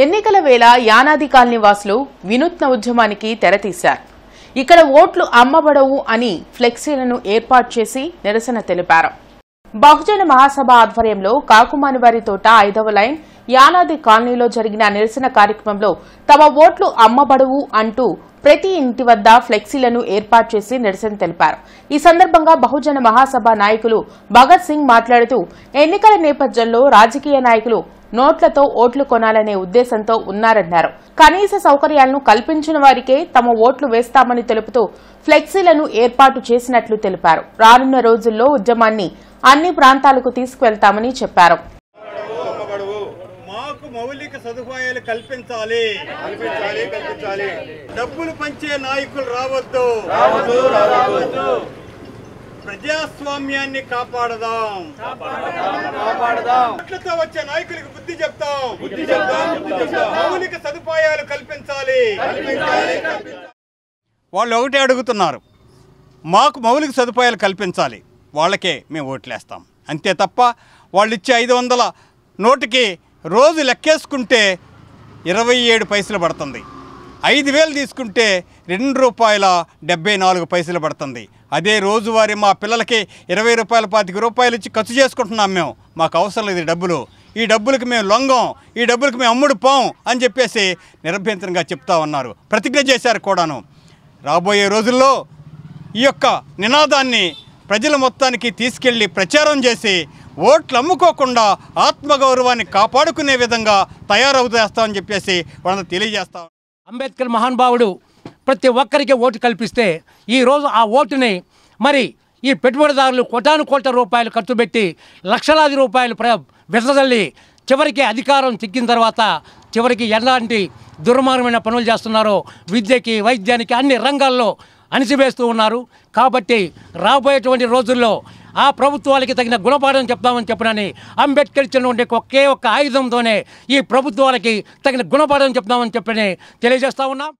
ఎన్నికల వేళ యానాది కాలనీ వాసులు వినూత్న ఉద్యమానికి తెరతీశారు. ఇక్కడ ఓట్లు అమ్మబడవు అని ఫ్లెక్సీలను ఏర్పాటు చేసి నిరసన తెలిపారు. బహుజన మహాసభ ఆధ్వర్యంలో కాకుమానివారి తోట 5వ లైన్ యానాది కాలనీలో జరిగిన నిరసన కార్యక్రమంలో తమ ఓట్లు అమ్మబడవు అంటూ ప్రతి ఇంటి వద్ద ఫ్లెక్సీలను ఏర్పాటు చేసి నిరసన తెలిపారు. ఈ సందర్భంగా బహుజన మహాసభ నాయకులు భగత్ సింగ్ మాట్లాడుతూ ఎన్నికల నేపథ్యంలో రాజకీయ నాయకులు నోట్లతో ఓట్లు కొనాలనే ఉద్దేశంతో ఉన్నారన్నారు. కనీస సౌకర్యాలను కల్పించిన వారికే తమ ఓట్లు వేస్తామని తెలుపుతూ ఫ్లెక్సీలను ఏర్పాటు చేసినట్లు తెలిపారు. రానున్న రోజుల్లో ఉద్యమాన్ని అన్ని ప్రాంతాలకు తీసుకువెళ్తామని చెప్పారు. మౌలిక సదుపాయాలు కల్పించాలి. డబ్బులు పంచే నాయకులు రావద్దు. ప్రజాస్వామ్యాన్ని కాపాడదాం. ఓట్లతో వచ్చే నాయకులకు బుద్ధి చెప్తాం. మౌలిక సదుపాయాలు కల్పించాలి. వాళ్ళు ఒకటే అడుగుతున్నారు, మాకు మౌలిక సదుపాయాలు కల్పించాలి, వాళ్ళకే మేము ఓట్లేస్తాం. అంతే తప్ప వాళ్ళు ఇచ్చే 500 నోటుకి రోజు లెక్కేసుకుంటే 27 పైసలు పడుతుంది. 5,000 తీసుకుంటే ₹2.74 పడుతుంది. అదే రోజువారీ మా పిల్లలకి 20 రూపాయలు 25 రూపాయలు ఇచ్చి ఖర్చు చేసుకుంటున్నాం. మాకు అవసరం లేదు డబ్బులు, ఈ డబ్బులకి మేము లొంగం, ఈ డబ్బులకి మేము అమ్ముడు పోం అని చెప్పేసి నిరభ్యంతరంగా చెప్తా ఉన్నారు. ప్రతిజ్ఞ చేశారు కూడాను. రాబోయే రోజుల్లో ఈ యొక్క నినాదాన్ని ప్రజల మొత్తానికి తీసుకెళ్లి ప్రచారం చేసి ఓట్లు అమ్ముకోకుండా ఆత్మగౌరవాన్ని కాపాడుకునే విధంగా తయారవుతామని చెప్పేసి వాళ్ళని తెలియజేస్తాం. అంబేద్కర్ మహానుభావుడు ప్రతి ఒక్కరికి ఓటు కల్పిస్తే ఈరోజు ఆ ఓటుని మరి ఈ పెట్టుబడిదారులు కోటాను రూపాయలు ఖర్చు పెట్టి లక్షలాది రూపాయలు వెదజల్లి చివరికి అధికారం చిక్కిన తర్వాత చివరికి ఎలాంటి దుర్మార్గమైన పనులు చేస్తున్నారో విద్యకి, వైద్యానికి, అన్ని రంగాల్లో అణిచివేస్తూ ఉన్నారు. కాబట్టి రాబోయేటువంటి రోజుల్లో ఆ ప్రభుత్వాలకి తగిన గుణపాఠం చెప్తామని చెప్పనని అంబేద్కర్ ఇచ్చినటువంటి ఒకే ఒక్క ఆయుధంతోనే ఈ ప్రభుత్వాలకి తగిన గుణపాఠం చెప్తామని చెప్పని తెలియజేస్తా ఉన్నాం.